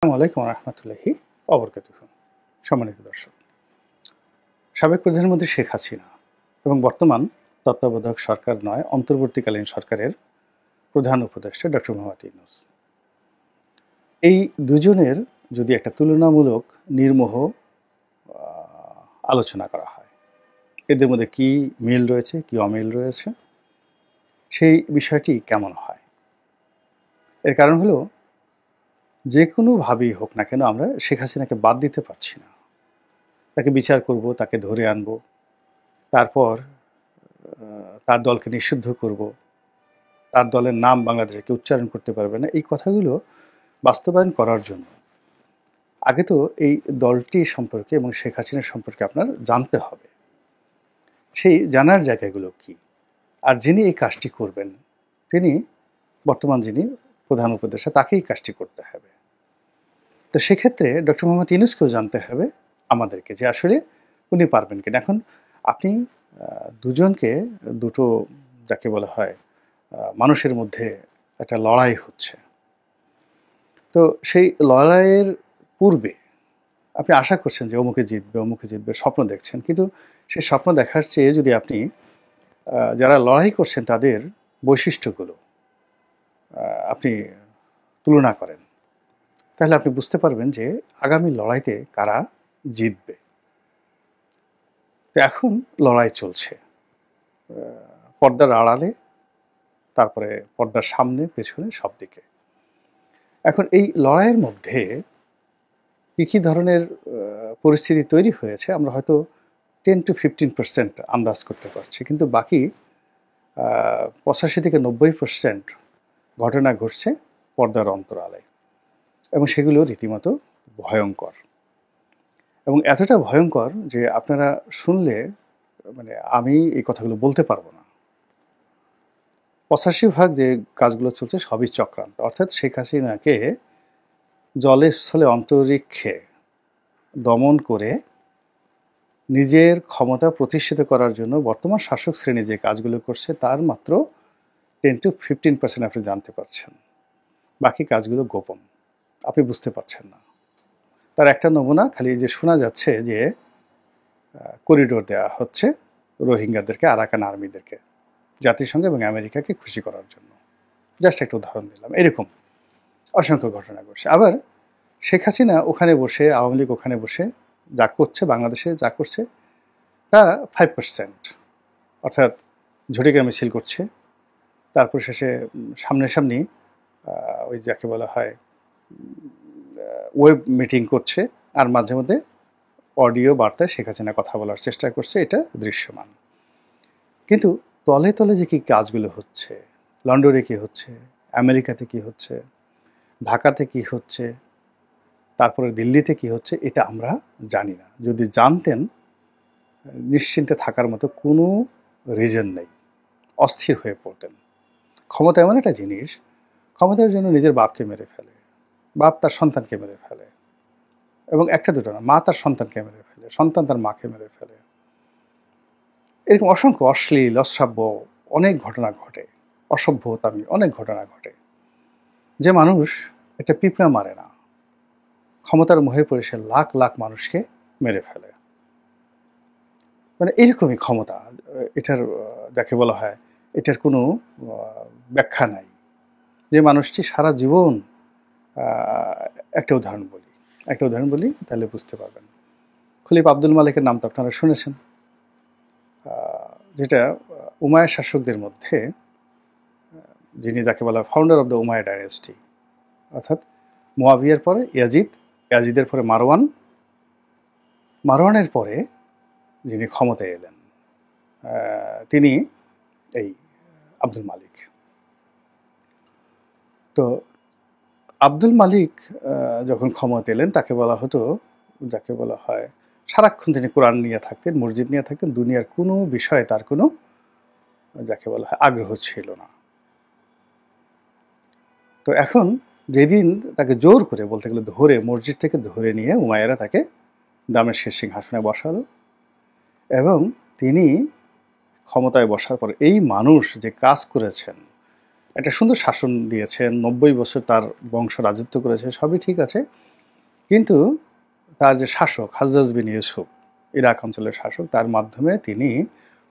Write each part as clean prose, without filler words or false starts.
আসসালামু আলাইকুম রহমতুল্লাহি অবরকাতুহু। সম্মানিত দর্শক, সাবেক প্রধানমন্ত্রী শেখ হাসিনা এবং বর্তমান তত্ত্বাবধায়ক সরকার নয় অন্তর্বর্তীকালীন সরকারের প্রধান উপদেষ্টা ডক্টর মোহাম্মদ ইউনূস, এই দুজনের যদি একটা তুলনামূলক নির্মোহ আলোচনা করা হয়, এদের মধ্যে কি মিল রয়েছে কি অমিল রয়েছে, সেই বিষয়টি কেমন হয়? এর কারণ হলো, যে কোনোভাবেই হোক না কেন আমরা শেখ হাসিনাকে বাদ দিতে পারছি না। তাকে বিচার করব, তাকে ধরে আনব, তারপর তার দলকে নিষিদ্ধ করব, তার দলের নাম বাংলাদেশকে উচ্চারণ করতে পারবে না, এই কথাগুলো বাস্তবায়ন করার জন্য আগে তো এই দলটি সম্পর্কে এবং শেখ হাসিনা সম্পর্কে আপনার জানতে হবে। সেই জানার জায়গাগুলো কি, আর যিনি এই কাজটি করবেন তিনি বর্তমান যিনি প্রধান উপদেষ্টা, তাকেই কাজটি করতে হবে। তো সেক্ষেত্রে ডক্টর মোহাম্মদ ইউনূসকেও জানতে হবে আমাদেরকে যে আসলে উনি পারবেন কিনা। এখন আপনি দুজনকে দুটো যাকে বলা হয় মানুষের মধ্যে একটা লড়াই হচ্ছে, তো সেই লড়াইয়ের পূর্বে আপনি আশা করছেন যে অমুকে জিতবে অমুকে জিতবে, স্বপ্ন দেখছেন, কিন্তু সেই স্বপ্ন দেখার চেয়ে যদি আপনি যারা লড়াই করছেন তাদের বৈশিষ্ট্যগুলো আপনি তুলনা করেন, তাহলে আপনি বুঝতে পারবেন যে আগামী লড়াইতে কারা জিতবে। তো এখন লড়াই চলছে পর্দার আড়ালে, তারপরে পর্দার সামনে পেছনে সব দিকে। এখন এই লড়াইয়ের মধ্যে কী কী ধরনের পরিস্থিতি তৈরি হয়েছে আমরা হয়তো 10-15% আন্দাজ করতে পারছি, কিন্তু বাকি 85-90% ঘটনা ঘটছে পর্দার অন্তরালে, এবং সেগুলো রীতিমতো ভয়ঙ্কর, এবং এতটা ভয়ঙ্কর যে আপনারা শুনলে মানে আমি এই কথাগুলো বলতে পারবো না। 85% যে কাজগুলো চলছে সবই চক্রান্ত, অর্থাৎ শেখ হাসিনাকে জলে স্থলে অন্তরিক্ষে দমন করে নিজের ক্ষমতা প্রতিষ্ঠিত করার জন্য বর্তমান শাসক শ্রেণী যে কাজগুলো করছে তার মাত্র 10-15% আপনি জানতে পারছেন, বাকি কাজগুলো গোপন, আপনি বুঝতে পারছেন না। তার একটা নমুনা খালি যে শোনা যাচ্ছে যে করিডোর দেওয়া হচ্ছে রোহিঙ্গাদেরকে, আরাকান আর্মিদেরকে, জাতিসংঘ এবং আমেরিকাকে খুশি করার জন্য। জাস্ট একটা উদাহরণ দিলাম। এরকম অসংখ্য ঘটনা ঘটছে। আবার শেখ হাসিনা ওখানে বসে, আওয়ামী লীগ ওখানে বসে যা করছে, বাংলাদেশে যা করছে তা 5%, অর্থাৎ ঝটিকা মিছিল করছে, তারপর শেষে সামনাসামনি ওই যাকে বলা হয় ওয়েব মিটিং করছে, আর মাঝে মধ্যে অডিও বার্তায় শেখ হাসিনা কথা বলার চেষ্টা করছে, এটা দৃশ্যমান। কিন্তু তলে তলে যে কি কাজগুলো হচ্ছে, লন্ডনে কি হচ্ছে, আমেরিকাতে কি হচ্ছে, ঢাকাতে কি হচ্ছে, তারপরে দিল্লিতে কি হচ্ছে, এটা আমরা জানি না। যদি জানতেন নিশ্চিন্তে থাকার মতো কোনো রিজন নেই, অস্থির হয়ে পড়তেন। ক্ষমতা এমন একটা জিনিস, ক্ষমতার জন্য নিজের বাপকে মেরে ফেলে, বাপ তার সন্তানকে মেরে ফেলে, এবং একটা দুটো না, মা তার সন্তানকে মেরে ফেলে, সন্তান তার মাকে মেরে ফেলে, এরকম অসংখ্য অশ্লীল অশ্রাব্য অনেক ঘটনা ঘটে, অসভ্যতামি অনেক ঘটনা ঘটে। যে মানুষ একটা পিঁপড়া মারে না, ক্ষমতার মোহে পড়ে সে লাখ লাখ মানুষকে মেরে ফেলে, মানে এরকমই ক্ষমতা। এটার যাকে বলা হয় এটার কোনো ব্যাখ্যা নাই। যে মানুষটি সারা জীবন একটা উদাহরণ বলি তাহলে বুঝতে পারবেন। খলিফ আব্দুল মালিকের নাম তো আপনারা শুনেছেন, যেটা উমাইয়া শাসকদের মধ্যে যিনি যাকে বলা founder of the Umayyad dynasty, অর্থাৎ মুয়াবিয়ার পরে ইয়াজিদ, ইয়াজিদের পরে মারওয়ান, মারওয়ানের পরে যিনি ক্ষমতায় এলেন তিনি এই আব্দুল মালিক। তো আব্দুল মালিক যখন ক্ষমতা এলেন তাকে বলা হতো, যাকে বলা হয় সারাক্ষণ তিনি কোরআন নিয়ে থাকতেন, মসজিদ নিয়ে থাকতেন, দুনিয়ার কোনো বিষয়ে তার কোনো যাকে বলা হয় আগ্রহ ছিল না। তো এখন যেদিন তাকে জোর করে, বলতে গেলে ধরে, মসজিদ থেকে ধরে নিয়ে উমাইয়ারা তাকে দামেস্কের সিংহাসনে বসালো, এবং তিনি ক্ষমতায় বসার পর এই মানুষ যে কাজ করেছেন, একটা সুন্দর শাসন দিয়েছেন, 90 বছর তার বংশ রাজত্ব করেছে, সবই ঠিক আছে, কিন্তু তার যে শাসক হাজ্জাজ বিন ইউসুফ, ইরাক অঞ্চলের শাসক, তার মাধ্যমে তিনি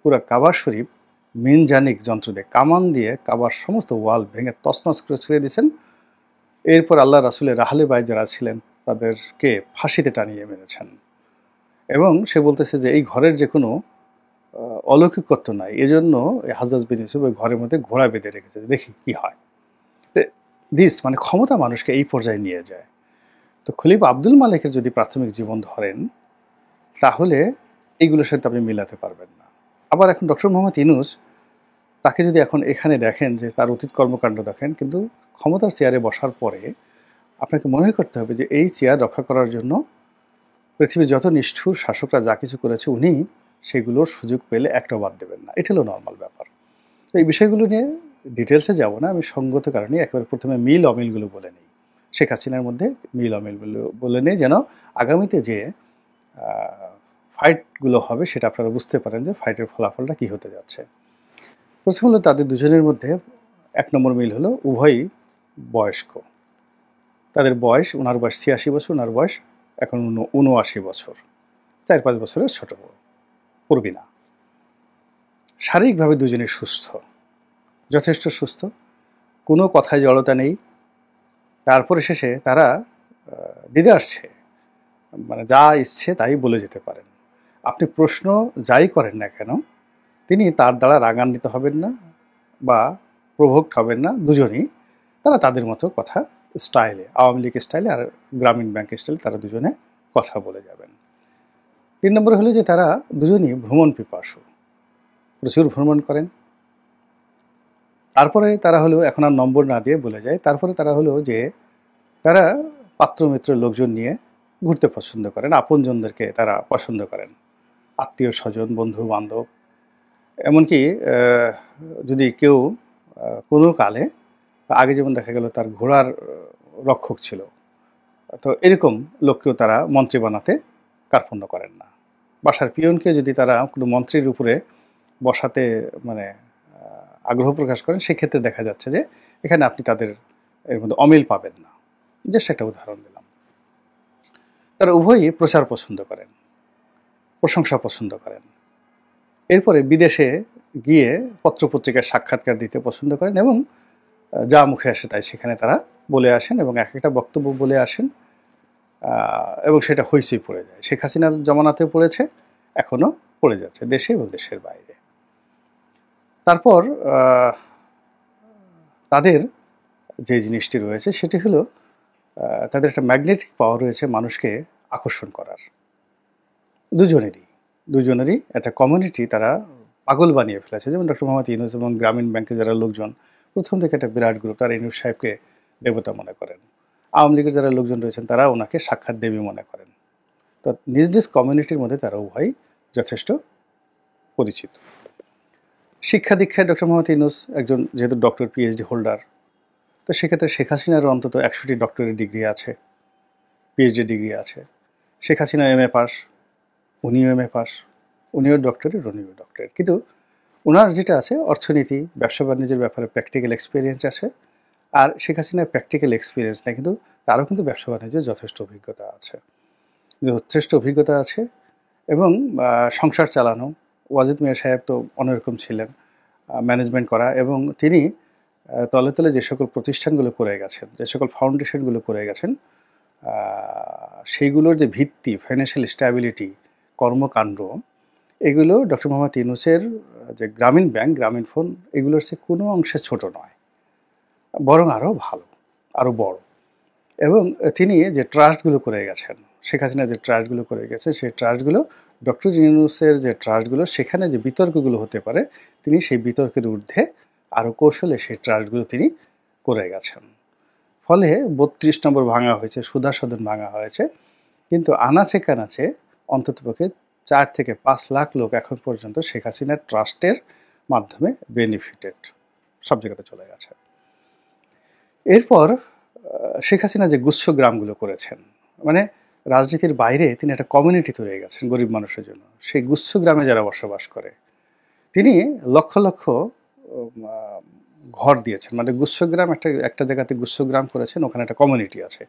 পুরো কাবা শরীফ মিনজানিক যন্ত্র দিয়ে, কামান দিয়ে কাবার সমস্ত ওয়াল ভেঙে তছনছ করে ছুঁড়ে দিয়েছেন। এরপর আল্লাহ রাসূলের আহলে বাইত যারা ছিলেন তাদেরকে ফাঁসিতে টানিয়ে মেরেছেন। এবং সে বলতেছে যে এই ঘরের যে কোনো অলৌকিকত্ব নাই, এজন্য হাজ্জাজ বিন ইউসুফ ওই ঘরের মধ্যে ঘোড়া বেঁধে রেখেছে, দেখি কি হয়। দিস মানে ক্ষমতা মানুষকে এই পর্যায়ে নিয়ে যায়। তো খলিফা আব্দুল মালিকের যদি প্রাথমিক জীবন ধরেন তাহলে এইগুলোর সাথে আপনি মিলাতে পারবেন না। আবার এখন ডক্টর মোহাম্মদ ইউনূস, তাকে যদি এখন এখানে দেখেন যে তার অতীত কর্মকাণ্ড দেখেন, কিন্তু ক্ষমতার চেয়ারে বসার পরে আপনাকে মনে করতে হবে যে এই চেয়ার রক্ষা করার জন্য পৃথিবীর যত নিষ্ঠুর শাসকরা যা কিছু করেছে উনি সেগুলোর সুযোগ পেলে একটাও বাদ দেবেন না। এটা হলো নর্মাল ব্যাপার। তো এই বিষয়গুলো নিয়ে ডিটেলসে যাব না, আমি সঙ্গত কারণে একেবারে প্রথমে মিল অমিলগুলো বলে নিই। শেখ হাসিনার মধ্যে মিল অমিলগুলো বলে নেই, যেন আগামীতে যে ফাইটগুলো হবে সেটা আপনারা বুঝতে পারেন যে ফাইটের ফলাফলটা কী হতে যাচ্ছে। প্রথম হলো তাদের দুজনের মধ্যে ১ নম্বর মিল হলো উভয়ই বয়স্ক। তাদের বয়স, ওনার বয়স ৮৬ বছর, ওনার বয়স এখন ৭৯ বছর, ৪-৫ বছরের ছোট বড় পূর্বিনা। শারীরিকভাবে দুজনেই সুস্থ, যথেষ্ট সুস্থ, কোনো কথায় জড়তা নেই। তারপরে শেষে তারা দিদে আসছে, মানে যা ইচ্ছে তাই বলে যেতে পারেন। আপনি প্রশ্ন যাই করেন না কেন তিনি তার দ্বারা রাগান্বিত হবেন না বা প্রভোক্ট হবেন না। দুজনেই তারা তাদের মতো কথা স্টাইলে, আওয়ামী লীগ স্টাইলে আর গ্রামীণ ব্যাংক স্টাইলে তারা দুজনে কথা বলে যাবেন। ৩ নম্বর হলো যে তারা দুজনই ভ্রমণ পিপাসু, প্রচুর ভ্রমণ করেন। তারপরে তারা হলো, এখন আর নম্বর না দিয়ে বলে যায়, তারপরে তারা হলো যে তারা পাত্রমিত্র লোকজন নিয়ে ঘুরতে পছন্দ করেন, আপনজনদেরকে তারা পছন্দ করেন, আত্মীয় স্বজন, বন্ধু বান্ধব। এমনকি যদি কেউ কোনো কালে, আগে যেমন দেখা গেল তার ঘোড়ার রক্ষক ছিল, তো এরকম লোককেও তারা মন্ত্রী বানাতে কার্পণ্য করেন না। বাসার পিয়নকে যদি তারা কোনো মন্ত্রীর উপরে বসাতে মানে আগ্রহ প্রকাশ করেন, সেক্ষেত্রে দেখা যাচ্ছে যে এখানে আপনি তাদের এর মধ্যে অমিল পাবেন না। জাস্ট একটা উদাহরণ দিলাম। তারা উভয়ই প্রচার পছন্দ করেন, প্রশংসা পছন্দ করেন। এরপরে বিদেশে গিয়ে পত্রপত্রিকার সাক্ষাৎকার দিতে পছন্দ করেন এবং যা মুখে আসে তাই সেখানে তারা বলে আসেন এবং এক একটা বক্তব্য বলে আসেন, এবং সেটা হইচই পড়ে যায়। শেখ হাসিনার জমানাতে পড়েছে, এখনও পড়ে যাচ্ছে দেশে এবং দেশের বাইরে। তারপর তাদের যে জিনিসটি রয়েছে সেটি হলো তাদের একটা ম্যাগনেটিক পাওয়ার রয়েছে মানুষকে আকর্ষণ করার। দুজনেরই একটা কমিউনিটি তারা পাগল বানিয়ে ফেলেছে। যেমন ডক্টর মোহাম্মদ ইউনূস এবং গ্রামীণ ব্যাংকের যারা লোকজন, প্রথম থেকে একটা বিরাট গ্রুপ, তারা ইউনূস সাহেবকে দেবতা মনে করেন। আওয়ামী লীগের যারা লোকজন রয়েছেন তারা ওনাকে সাক্ষাৎ দেবী মনে করেন। তো নিজ নিজ কমিউনিটির মধ্যে তারা উভয় যথেষ্ট পরিচিত। শিক্ষা দীক্ষায় ডক্টর মোহাম্মদ ইউনূস একজন যেহেতু ডক্টর, পিএইচডি হোল্ডার, তো সেক্ষেত্রে শেখ হাসিনারও অন্তত ১০০টি ডক্টরের ডিগ্রি আছে, পিএইচডি ডিগ্রি আছে। শেখ হাসিনা এমএ পাস, উনিও এমএ পাস, উনিও ডক্টরেট, উনিও ডক্টরেট। কিন্তু ওনার যেটা আছে অর্থনীতি, ব্যবসা বাণিজ্যের ব্যাপারে প্র্যাকটিক্যাল এক্সপিরিয়েন্স আছে। আর শেখ হাসিনার প্র্যাকটিক্যাল এক্সপিরিয়েন্স নেই, কিন্তু তারও কিন্তু ব্যবসা বাণিজ্যের যথেষ্ট অভিজ্ঞতা আছে এবং সংসার চালানো। ওয়াজেদ মিয়া সাহেব তো অন্যরকম ছিলেন, ম্যানেজমেন্ট করা, এবং তিনি তলে তলে যে সকল প্রতিষ্ঠানগুলো করে গেছেন, যে সকল ফাউন্ডেশনগুলো করে গেছেন, সেইগুলোর যে ভিত্তি, ফাইন্যান্সিয়াল স্ট্যাবিলিটি, কর্মকাণ্ড, এগুলো ডক্টর মোহাম্মদ ইউনূসের যে গ্রামীণ ব্যাংক, গ্রামীণ ফোন, এগুলোর চেয়ে কোনো অংশে ছোট নয়, বরং আরও ভালো, আরও বড়। এবং তিনি যে ট্রাস্টগুলো করে গেছেন, শেখ হাসিনা যে ট্রাস্টগুলো করে গেছে, সেই ট্রাস্টগুলো ডক্টর ইউনূসের যে ট্রাস্টগুলো, সেখানে যে বিতর্কগুলো হতে পারে তিনি সেই বিতর্কের ঊর্ধ্বে আরও কৌশলে সেই ট্রাস্টগুলো তিনি করে গেছেন। ফলে ৩২ নম্বর ভাঙা হয়েছে, সুধা সদন ভাঙা হয়েছে, কিন্তু আনাচে কানাচে অন্ততপক্ষে ৪ থেকে ৫ লাখ লোক এখন পর্যন্ত শেখ হাসিনার ট্রাস্টের মাধ্যমে বেনিফিটেড, সব জায়গাতে চলে গেছে। এরপর শেখ হাসিনা যে গুচ্ছ গ্রামগুলো করেছেন, মানে রাজনীতির বাইরে তিনি একটা কমিউনিটি তৈরি গেছেন গরিব মানুষের জন্য। সেই গুচ্ছ গ্রামে যারা বসবাস করে তিনি লক্ষ লক্ষ ঘর দিয়েছেন, মানে গুচ্ছগ্রাম একটা জায়গাতে গুচ্ছগ্রাম করেছেন, ওখানে একটা কমিউনিটি আছে।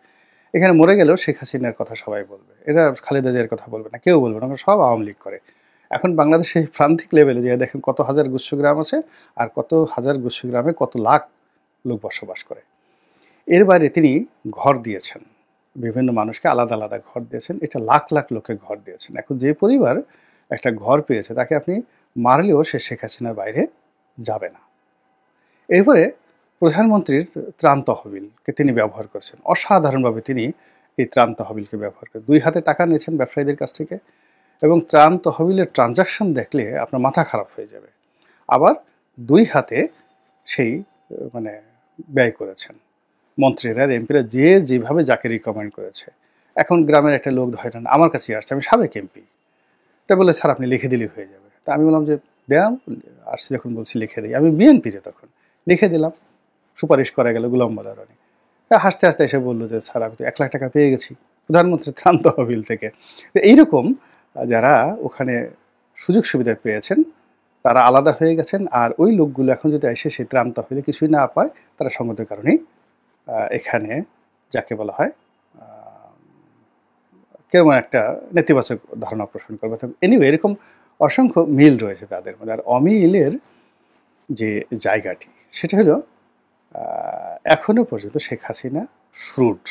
এখানে মরে গেলেও শেখ হাসিনার কথা সবাই বলবে, এরা খালেদা জিয়ার কথা বলবে না, কেউ বলবে না, সব আওয়ামী লীগ করে। এখন বাংলাদেশে প্রান্তিক লেভেলে যে দেখেন কত হাজার গুচ্ছগ্রাম আছে, আর কত হাজার গুচ্ছগ্রামে কত লাখ লোক বসবাস করে। এর বাইরে তিনি ঘর দিয়েছেন, বিভিন্ন মানুষকে আলাদা আলাদা ঘর দিয়েছেন, এটা লাখ লাখ লোকে ঘর দিয়েছেন। এখন যে পরিবার একটা ঘর পেয়েছে তাকে আপনি মারলেও সে শেখ হাসিনার বাইরে যাবে না। এরপরে প্রধানমন্ত্রীর ত্রাণ তহবিলকে তিনি ব্যবহার করেছেন, অসাধারণভাবে তিনি এই ত্রাণ তহবিলকে ব্যবহার করেন। 2 হাতে টাকা নিয়েছেন ব্যবসায়ীদের কাছ থেকে, এবং ত্রাণ তহবিলের ট্রানজাকশন দেখলে আপনার মাথা খারাপ হয়ে যাবে। আবার 2 হাতে সেই মানে ব্যয় করেছেন। মন্ত্রীরা এমপিরা যে যেভাবে যাকে রিকমেন্ড করেছে। এখন গ্রামের একটা লোক ধরেন আমার কাছে আসছে, আমি সাবেক এমপি, তা বলে স্যার আপনি লিখে দিলেই হয়ে যাবে। তা আমি বললাম যে দেন, আসছি যখন বলছি লিখে দিই, আমি বিএনপিতে তখন লিখে দিলাম, সুপারিশ করা গেল গোলাম মোল্লা রনি। হাসতে হাসতে এসে বললো যে স্যার আমি তো 1 লাখ টাকা পেয়ে গেছি প্রধানমন্ত্রীর ত্রাণ তহবিল থেকে। তো এইরকম যারা ওখানে সুযোগ সুবিধা পেয়েছেন তারা আলাদা হয়ে গেছেন, আর ওই লোকগুলো এখন যদি এসে সেই ত্রাণ তহবিলে কিছুই না পায়, তারা সঙ্গত কারণেই এখানে যাকে বলা হয় কেমন একটা নেতিবাচক ধারণা পোষণ করবে। এনিওয়ে এরকম অসংখ্য মিল রয়েছে তাদের মধ্যে। আর অমিলের যে জায়গাটি সেটা হলো এখনো পর্যন্ত শেখ হাসিনা ফ্রুট,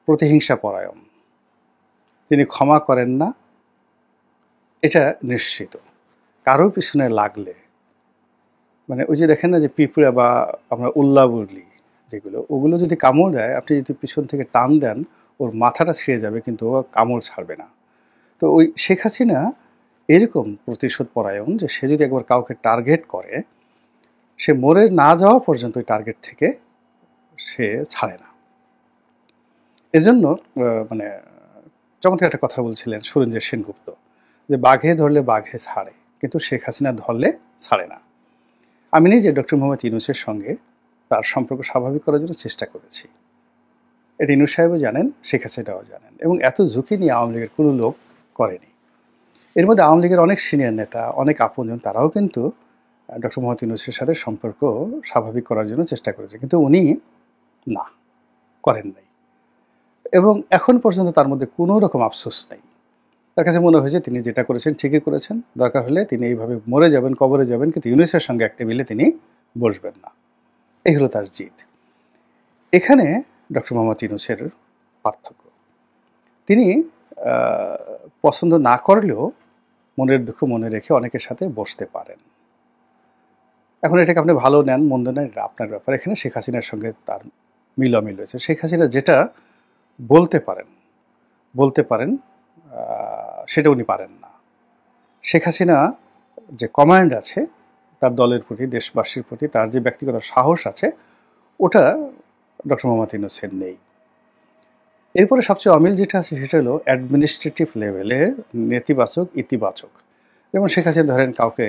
প্রতিহিংসা পরায়ণ, তিনি ক্ষমা করেন না, এটা নিশ্চিত। কারো পিছনে লাগলে মানে ওই যে দেখেন না যে পিঁপড়া বা আমরা উল্লা বলি যেগুলো, ওগুলো যদি কামড় দেয় আপনি যদি পিছন থেকে টান দেন ওর মাথাটা ছিঁড়ে যাবে, কিন্তু ও কামড় ছাড়বে না। তো ওই শেখ হাসিনা এরকম প্রতিশোধ পরায়ণ যে সে যদি একবার কাউকে টার্গেট করে সে মরে না যাওয়া পর্যন্ত ওই টার্গেট থেকে সে ছাড়ে না। এজন্য মানে চমৎকার একটা কথা বলছিলেন সুরেন্দ্র সেনগুপ্ত, যে বাঘে ধরলে বাঘে ছাড়ে, কিন্তু শেখ হাসিনা ধরলে ছাড়ে না। আমি নিজে ডক্টর মোহাম্মদ ইউনূসের সঙ্গে তার সম্পর্ক স্বাভাবিক করার জন্য চেষ্টা করেছি। এটা ইউনূস সাহেবও জানেন, শেখ হাসিনাও জানেন, এবং এত ঝুঁকি নিয়ে আওয়ামী লীগের কোনো লোক করেনি। এর মধ্যে আওয়ামী লীগের অনেক সিনিয়র নেতা, অনেক আপনজন, তারাও কিন্তু ডক্টর মোহাম্মদ ইউনূসের সাথে সম্পর্ক স্বাভাবিক করার জন্য চেষ্টা করেছে, কিন্তু উনি না করেন নাই। এবং এখন পর্যন্ত তার মধ্যে কোনো রকম আফসোস নেই। তার কাছে মনে হয়েছে তিনি যেটা করেছেন ঠিকই করেছেন, দরকার হলে তিনি এইভাবে মরে যাবেন, কবরে যাবেন, কিন্তু ইউনূসের সঙ্গে এক টেবিলে তিনি বসবেন না। এই হলো তার জিদ। এখানে ডক্টর মোহাম্মদ ইউনূসের পার্থক্য, তিনি পছন্দ না করলেও মনের দুঃখ মনে রেখে অনেকের সাথে বসতে পারেন। এখন এটাকে আপনি ভালো নেন মন্দ নেন এটা আপনার ব্যাপার। এখানে শেখ হাসিনার সঙ্গে তার মিলামিল রয়েছে। শেখ হাসিনা যেটা বলতে পারেন সেটা উনি পারেন না। শেখ হাসিনা যে কমান্ড আছে তার দলের প্রতি, দেশবাসীর প্রতি, তার যে ব্যক্তিগত সাহস আছে, ওটা ডক্টর মোহাম্মদ ইউনূসের নেই। এরপরে সবচেয়ে অমিল যেটা আছে সেটা হলো অ্যাডমিনিস্ট্রেটিভ লেভেলে নেতিবাচক ইতিবাচক। যেমন শেখ হাসিনা ধরেন কাউকে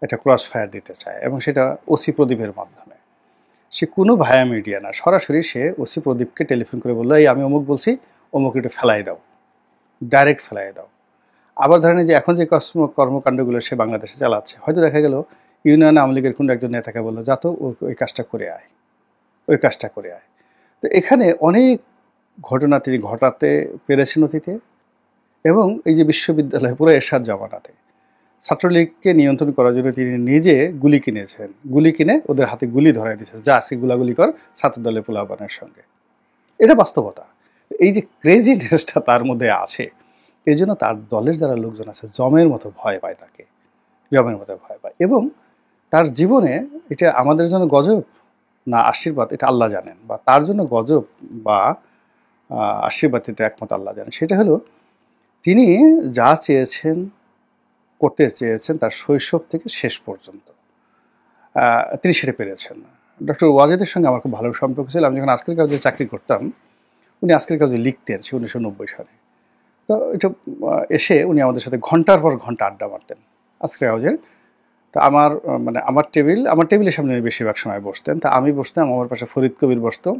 একটা ক্রস ফায়ার দিতে চায়, এবং সেটা ওসি প্রদীপের মাধ্যমে। সে কোনো ভায়া মিডিয়া না, সরাসরি সে ওসি প্রদীপকে টেলিফোন করে বললো এই আমি অমুক বলছি, অমুক একটু ফেলাই দাও, ডাইরেক্ট ফেলাই দাও। আবার ধরেন যে এখন যে কর্মকাণ্ডগুলো সে বাংলাদেশে চালাচ্ছে, হয়তো দেখা গেল ইউনিয়ন আওয়ামী লীগের কোনো একজন নেতাকে বললো যা তো ওই কাজটা করে আয়, ওই কাজটা করে আয়। তো এখানে অনেক ঘটনা তিনি ঘটাতে পেরেছেন অতীতে, এবং এই যে বিশ্ববিদ্যালয় পুরো এরশাদ জামানাতে ছাত্রলীগকে নিয়ন্ত্রণ করার জন্য তিনি নিজে গুলি কিনেছেন, গুলি কিনে ওদের হাতে গুলি ধরাই দিয়েছেন, যা আজকে গুলাগুলি কর ছাত্রদলের পোলাপানের সঙ্গে। এটা বাস্তবতা। এই যে ক্রেজিনেসটা তার মধ্যে আছে, এই জন্য তার দলের যারা লোকজন আছে জমের মতো ভয় পায় তাকে, জমের মতো ভয় পায়। এবং তার জীবনে এটা আমাদের জন্য গজব না আশীর্বাদ এটা আল্লাহ জানেন, বা তার জন্য গজব বা আশীর্বাদ এটা একমত আল্লাহ জানেন। সেটা হলো তিনি যা করতে চেয়েছেন তার শৈশব থেকে শেষ পর্যন্ত তিনি সেটা পেরেছেন। ডক্টর ওয়াজেদের সঙ্গে আমার খুব ভালো সম্পর্ক ছিল। আমি যখন আজকের কাগজে চাকরি করতাম, উনি আজকের কাগজে লিখতেন, সে 1990 সালে। তো এটা এসে উনি আমাদের সাথে ঘন্টার পর ঘন্টা আড্ডা মারতেন আজকের কাগজের। তো আমার টেবিলের সামনে বেশিরভাগ সময় বসতেন। তা আমি বসতাম, আমার পাশে ফরিদ কবির বসতো,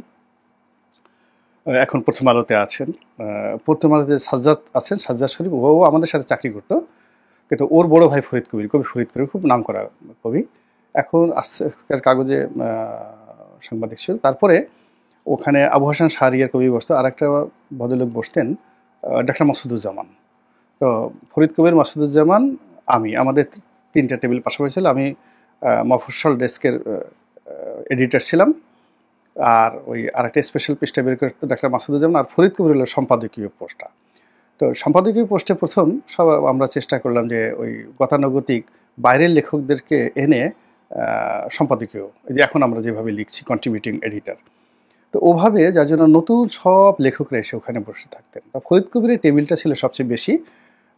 এখন প্রথম আলোতে আছেন, প্রথম আলোতে সাজ্জাদ আছেন, সাজ্জাদ শরীফ, ও আমাদের সাথে চাকরি করতো। কিন্তু ওর বড় ভাই কবি ফরিদ কবির খুব নাম করা কবি, এখন আজকের কাগজে সাংবাদিক ছিল। তারপরে ওখানে আবু হাসান শাহরিয়ার কবি বসতো, আর একটা ভদ্রলোক বসতেন ডাক্তার মাসুদুজ্জামান। তো ফরিদ কবির, মাসুদুজ্জামান, আমি, আমাদের 3টা টেবিল পাশাপাশি ছিল। আমি মফস্বল ডেস্কের এডিটর ছিলাম, আর ওই আরেকটা স্পেশাল পৃষ্ঠা বের করতো ডাক্তার মাসুদুজ্জামান, আর ফরিদ কবির হলো সম্পাদকীয় পোস্টটা। তো সম্পাদকীয় পোস্টে প্রথম সব আমরা চেষ্টা করলাম যে ওই গতানুগতিক বাইরের লেখকদেরকে এনে সম্পাদকীয়, এই যে এখন আমরা যেভাবে লিখছি কন্ট্রিবিউটিং এডিটর, তো ওভাবে, যার জন্য নতুন সব লেখকরা এসে ওখানে বসে থাকতেন। তো ফরিদ কবিরের টেবিলটা ছিল সবচেয়ে বেশি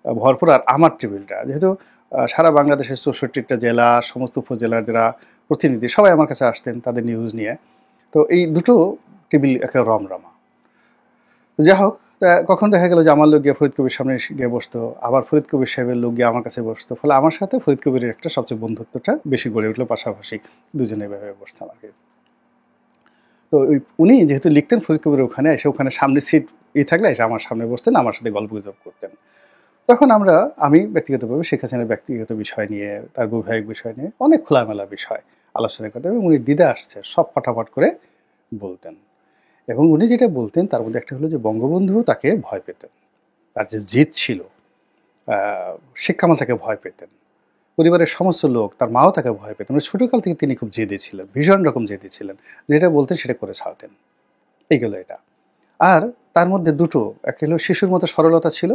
ভরপুর, আর আমার টেবিলটা যেহেতু সারা বাংলাদেশের 64টা জেলা, সমস্ত উপজেলার যারা প্রতিনিধি সবাই আমার কাছে আসতেন তাদের নিউজ নিয়ে, তো এই দুটো টেবিল একটা রমরমা। যাই হোক, কখন দেখা গেল যে আমার লোক গিয়ে ফরিদ কবির সামনে গিয়ে বসতো, আবার ফরিদ কবির সাহেবের লোক গিয়ে আমার কাছে বসতো, ফলে আমার সাথে ফরিদ কবিরের একটা সবচেয়ে বন্ধুত্বটা বেশি গড়ে উঠলো, পাশাপাশি দুজনে এভাবে বসতাম আর কি। তো উনি যেহেতু লিখতেন ফরিদ কবির ওখানে এসে, ওখানে সামনে সিট থাকলে এসে আমার সামনে বসতেন, আমার সাথে গল্প গুজব করতেন। তখন আমি ব্যক্তিগতভাবে শেখ হাসিনার ব্যক্তিগত বিষয় নিয়ে, তার বৈবাহিক বিষয় নিয়ে অনেক খোলামেলা বিষয় আলোচনা করতেন, এবং উনি দ্বিধা আসছে সব ফটাফট করে বলতেন। এবং উনি যেটা বলতেন তার মধ্যে একটা হলো যে বঙ্গবন্ধু তাকে ভয় পেতেন, তার যে জিদ ছিল, শেখ কামাল তাকে ভয় পেতেন, পরিবারের সমস্ত লোক, তার মাও তাকে ভয় পেতেন। ছোটকাল থেকে তিনি খুব জেদি ছিলেন, ভীষণ রকম জেদি ছিলেন, যেটা বলতেন সেটা করে ছাড়তেন, এইগুলো এটা। আর তার মধ্যে দুটো, একটা হলো শিশুর মতো সরলতা ছিল,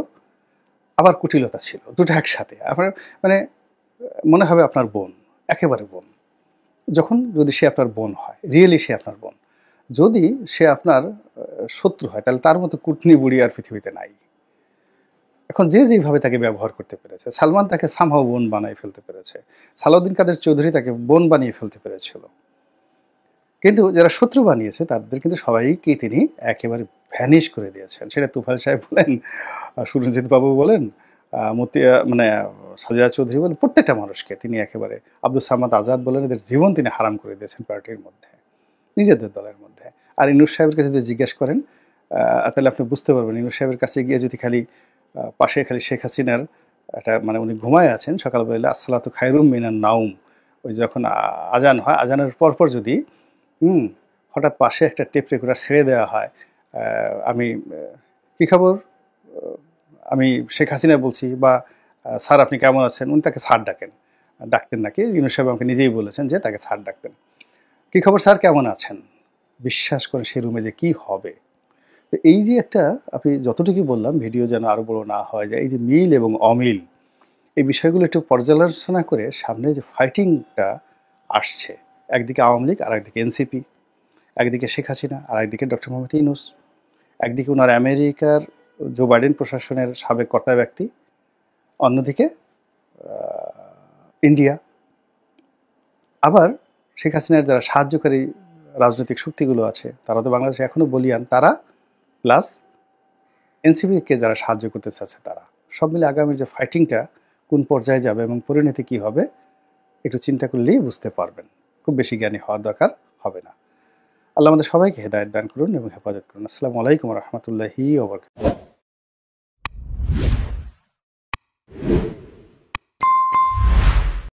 আবার কুটিলতা ছিল, দুটো একসাথে। আপনার মানে মনে হবে আপনার বোন, একেবারে বোন, যখন যদি সে আপনার বোন হয়, রিয়েলি সে আপনার বোন। যদি সে আপনার শত্রু হয়, তাহলে তার মতো কুটনি বুড়ি আর পৃথিবীতে নাই। এখন যে যেভাবে তাকে ব্যবহার করতে পেরেছে, সালমান তাকে সামহাও বোন বানিয়ে ফেলতে পেরেছে, সালাউদ্দিন কাদের চৌধুরী তাকে বোন বানিয়ে ফেলতে পেরেছিল, কিন্তু যারা শত্রু বানিয়েছে তাদের কিন্তু সবাইকে তিনি একেবারে ভ্যানিশ করে দিয়েছেন। সেটা তুফাইল সাহেব বলেন, সুরঞ্জিত বাবু বলেন, মানে সাজিদা চৌধুরী বলেন, প্রত্যেকটা মানুষকে তিনি একেবারে, আব্দুল সামাদ আজাদ বলেন, এদের জীবন তিনি হারাম করে দিয়েছেন পার্টির মধ্যে, নিজেদের দলের মধ্যে। আর ইনুস সাহেবের কাছে যদি জিজ্ঞেস করেন তাহলে আপনি বুঝতে পারবেন, ইনুস সাহেবের কাছে গিয়ে যদি খালি পাশে খালি শেখ হাসিনার একটা, মানে উনি ঘুমায় আছেন, সকালবেলা আসসালাতু খায়রুম মিনান নাউম, ওই যখন আজান হয়, আজানের পরপর যদি হঠাৎ পাশে একটা টেপ রেকর্ডার ছেড়ে দেওয়া হয়, আমি কী খবর, আমি শেখ হাসিনা বলছি, বা স্যার আপনি কেমন আছেন, উনি তাকে স্যার ডাকতেন নাকি, ইউনুস সাহেব আমাকে নিজেই বলেছেন যে তাকে স্যার ডাকতেন। কী খবর স্যার, কেমন আছেন, বিশ্বাস করেন সেই রুমে যে কী হবে। তো এই যে একটা, আপনি যতটুকু বললাম ভিডিও যেন আরও বড় না হয়, যে এই যে মিল এবং অমিল, এই বিষয়গুলো একটু পর্যালোচনা করে সামনে যে ফাইটিংটা আসছে, একদিকে আওয়ামী লীগ আর একদিকে এনসিপি, একদিকে শেখ হাসিনা আর একদিকে ডক্টর মোহাম্মদ ইউনূস, একদিকে ওনার আমেরিকার জো বাইডেন প্রশাসনের সাবেক কর্তা ব্যক্তি, অন্যদিকে ইন্ডিয়া, আবার শেখ হাসিনার যারা সাহায্যকারী রাজনৈতিক শক্তিগুলো আছে তারা তো বাংলাদেশে এখনও বলিয়ান, তারা প্লাস এনসিপিকে যারা সাহায্য করতে চাচ্ছে তারা, সব মিলে আগামী যে ফাইটিংটা কোন পর্যায়ে যাবে এবং পরিণতি কী হবে একটু চিন্তা করলেই বুঝতে পারবেন। খুব বেশি জ্ঞানী হওয়ার দরকার হবে না। আল্লাহ আমাদের সবাইকে হেদায়েত দান করুন এবং হেফাজত করুন। আসসালামু আলাইকুম ওয়া রাহমাতুল্লাহি ওয়া বারাকাতুহু।